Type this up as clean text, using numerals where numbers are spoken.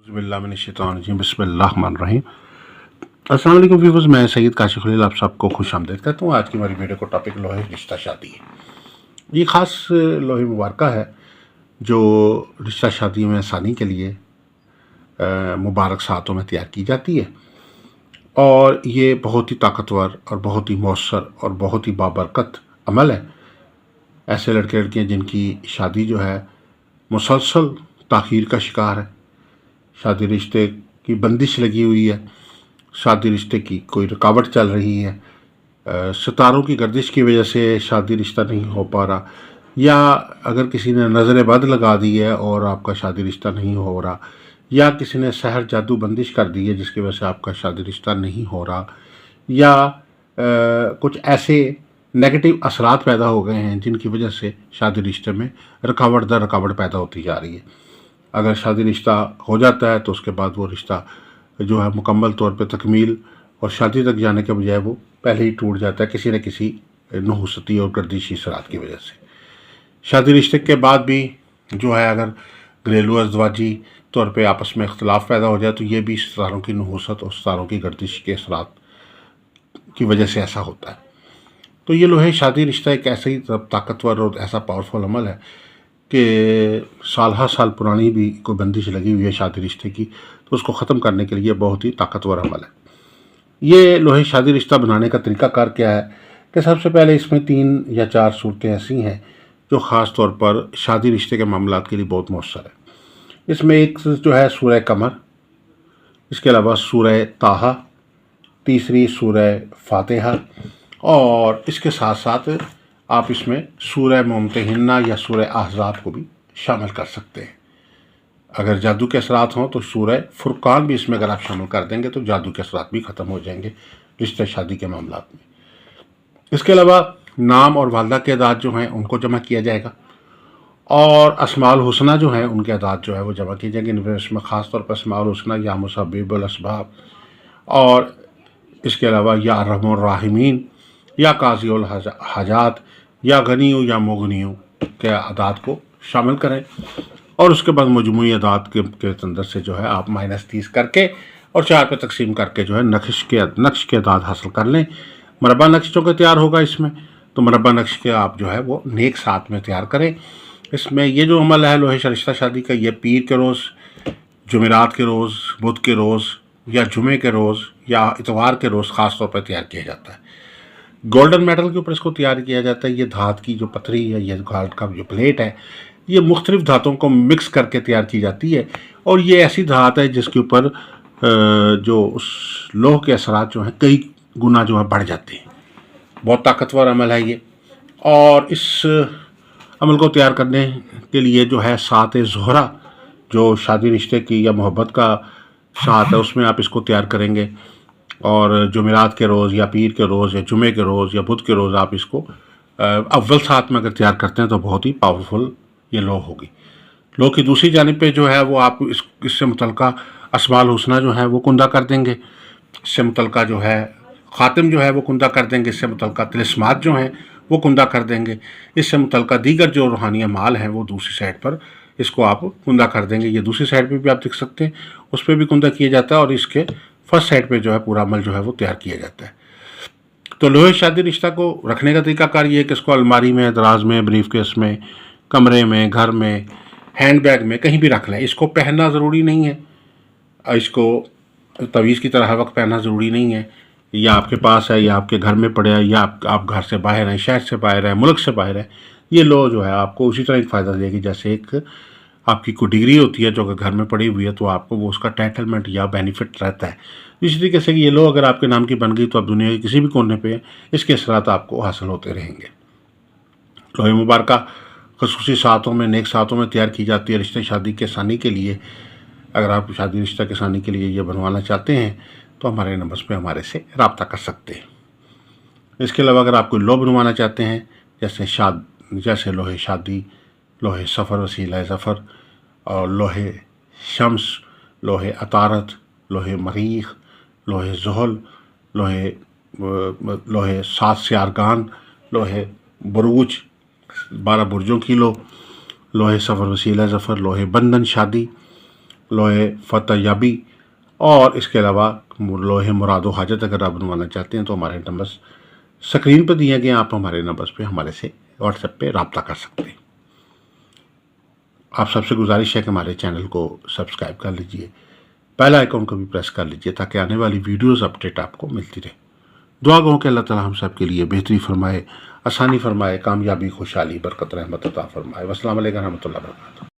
बिस्मिल्लाहिर्रहमानिर्रहीम बिस्मिल्लाहिर्रहमानिर्रहीम। अस्सलाम वालेकुम व्यूअर्स, मैं सैयद काशिफ खलील आप सबको खुश आमदीद कहता हूँ। आज की हमारी वीडियो को टॉपिक लोहे रिश्ता शादी है। ये ख़ास लोहे मुबारक है जो रिश्ता शादी में आसानी के लिए मुबारक सातों में तैयार की जाती है और ये बहुत ही ताकतवर और बहुत ही मौसर और बहुत ही बाबरकत अमल है। ऐसे लड़के लड़कियाँ जिनकी शादी जो है मुसलसल ताख़ीर का शिकार है, शादी रिश्ते की बंदिश लगी हुई है, शादी रिश्ते की कोई रुकावट चल रही है, सितारों की गर्दिश की वजह से शादी रिश्ता नहीं हो पा रहा, या अगर किसी ने नज़र बद लगा दी है और आपका शादी रिश्ता नहीं हो रहा, या किसी ने सहर जादू बंदिश कर दी है जिसकी वजह से आपका शादी रिश्ता नहीं हो रहा, या कुछ ऐसे नेगेटिव असरात पैदा हो गए हैं जिनकी वजह से शादी रिश्ते में रुकावट दर रुकावट पैदा होती जा रही है। अगर शादी रिश्ता हो जाता है तो उसके बाद वो रिश्ता जो है मुकम्मल तौर पे तकमील और शादी तक जाने के बजाय वो पहले ही टूट जाता है किसी न किसी नहुसती और गर्दिशी असरात की वजह से। शादी रिश्ते के बाद भी जो है अगर घरेलू अज़वाजी तौर पे आपस में इख्तलाफ पैदा हो जाए तो ये भी सितारों की नहुसत और सितारों की गर्दिश के असरात की वजह से ऐसा होता है। तो ये लोहे शादी रिश्ता एक ऐसा ही ताकतवर और ऐसा पावरफुल अमल है कि साल हर साल पुरानी भी कोई बंदिश लगी हुई है शादी रिश्ते की तो उसको ख़त्म करने के लिए बहुत ही ताकतवर अमल है। ये लोहे शादी रिश्ता बनाने का तरीक़ाकार क्या है कि सबसे पहले इसमें 3 या 4 सूरतें ऐसी हैं जो ख़ास तौर पर शादी रिश्ते के मामलात के लिए बहुत मौसर है। इसमें एक जो है सूरह कमर, इसके अलावा सूरह ताहा, तीसरी सूरह फातिहा और इसके साथ साथ आप इसमें सूरह मुम्तहिना या सूरह अहज़ाब को भी शामिल कर सकते हैं। अगर जादू के असरात हों तो सूरह फुरकान भी इसमें अगर आप शामिल कर देंगे तो जादू के असरात भी ख़त्म हो जाएंगे रिश्ते शादी के मामलात में। इसके अलावा नाम और वालदा के अदाद जो हैं उनको जमा किया जाएगा और अस्माउल हुस्ना जो हैं उनके अदाद जो है वो जमा किए जाएंगे। इसमें ख़ास तौर पर अस्माउल हुस्ना या मुसब्बिबुल असबाब और इसके अलावा या अर्हमुर राहिमीन या काज़िउल हाजात या गनीयू या मुगनियू के अदाद को शामिल करें और उसके बाद मजमूई अदाद के अंदर से जो है आप -30 करके और 4 पे तकसीम करके जो है नक्श के अदाद हासिल कर लें। मरबा नक्श जो तैयार होगा इसमें तो मरबा नक्श के आप जो है वो नेक साथ में तैयार करें। इसमें ये जो अमल है लोहे रिश्ता शादी का ये पीर के रोज़, जुमेरात के रोज़, बुध के रोज़ या जुमे के रोज़ या इतवार के रोज़ ख़ास तौर पर तैयार किया जाता है। गोल्डन मेटल के ऊपर इसको तैयार किया जाता है। ये धात की जो पथरी है, ये गोल्ड का जो प्लेट है, ये मुख्तलिफ धातों को मिक्स करके तैयार की जाती है और ये ऐसी धात है जिसके ऊपर जो उस लोह के असरात जो हैं कई गुना जो है बढ़ जाते हैं। बहुत ताकतवर अमल है ये और इस अमल को तैयार करने के लिए जो है सात ज़ोहरा जो शादी रिश्ते की या मोहब्बत का साथ है उसमें आप इसको तैयार करेंगे और जुमेरात के रोज़ या पीर के रोज़ या जुमे के रोज़ या बुध के रोज़ आप इसको अव्वल साथ में अगर तैयार करते हैं तो बहुत ही पावरफुल ये लौ होगी। लौ की दूसरी जानिब पे जो है वो आप इससे मुतल्लिका अस्माउल हुस्ना जो है वो कुंदा कर देंगे, इससे मुतल्लिका जो है ख़ातिम जो है वो कुंदा कर देंगे, इससे मुतल्लिका तिलिस्मात जो हैं वो कुंदा कर देंगे, इससे मुतल्लिका दीगर जो रूहानी माल हैं वो दूसरी साइड पर इसको आप कुंदा कर देंगे। ये दूसरी साइड पर भी आप देख सकते हैं उस पर भी कुंदा किया जाता है और इसके फर्स्ट साइड पे जो है पूरा अमल जो है वो तैयार किया जाता है। तो लोहे शादी रिश्ता को रखने का तरीकाकार ये है कि इसको अलमारी में, दराज में, ब्रीफकेस में, कमरे में, घर में, हैंडबैग में कहीं भी रख लें। इसको पहनना ज़रूरी नहीं है, इसको तवीज़ की तरह हर वक्त पहनना ज़रूरी नहीं है। या आपके पास है या आपके घर में पड़े है या आप घर से बाहर हैं, शहर से बाहर हैं, मुल्क से बाहर हैं, ये लो जो है आपको उसी तरह एक फ़ायदा देगी जैसे एक आपकी कोई डिग्री होती है जो अगर घर में पड़ी हुई है तो आपको वो उसका टाइटलमेंट या बेनिफिट रहता है। इसी तरीके से ये लो अगर आपके नाम की बन गई तो आप दुनिया के किसी भी कोने पे इसके असरात आपको हासिल होते रहेंगे। लोहे मुबारक ख़ुसूसी सातों में, नेक सातों में तैयार की जाती है रिश्ते शादी के आसानी के लिए। अगर आप शादी रिश्ता के आसानी के लिए ये बनवाना चाहते हैं तो हमारे नंबर्स पे हमारे से रब्ता कर सकते हैं। इसके अलावा अगर आप कोई लो बनवाना चाहते हैं जैसे लोहे शादी, लोहे सफ़र वसीला ज़फ़र और लोहे शम्स, लोहे अतारत, लोहे मरीख, लोहे ज़ुहल, लोहे 7 सियारगान, लोहे बुरूज 12 बुर्जों की लोहे सफ़र वसीला ज़फ़र, लोहे बंधन शादी, لوہے فتح یابی اور اس کے علاوہ لوہے مراد و حاجت اگر آپ بنوانا چاہتے ہیں تو ہمارے نمبرس اسکرین پہ دیے گئے ہیں، آپ ہمارے نمبرس پہ ہمارے سے واٹس ایپ پہ رابطہ کر سکتے ہیں۔ آپ سب سے گزارش ہے کہ ہمارے چینل کو سبسکرائب کر لیجئے، بیل آئیکن کو بھی پریس کر لیجئے تاکہ آنے والی ویڈیوز اپڈیٹ آپ کو ملتی رہے۔ دعا گو کہ اللہ تعالی ہم سب کے لیے بہتری فرمائے، آسانی فرمائے، کامیابی، خوشحالی، برکت، رحمت عطا فرمائے۔ والسلام علیکم ورحمۃ اللہ وبرکاتہ۔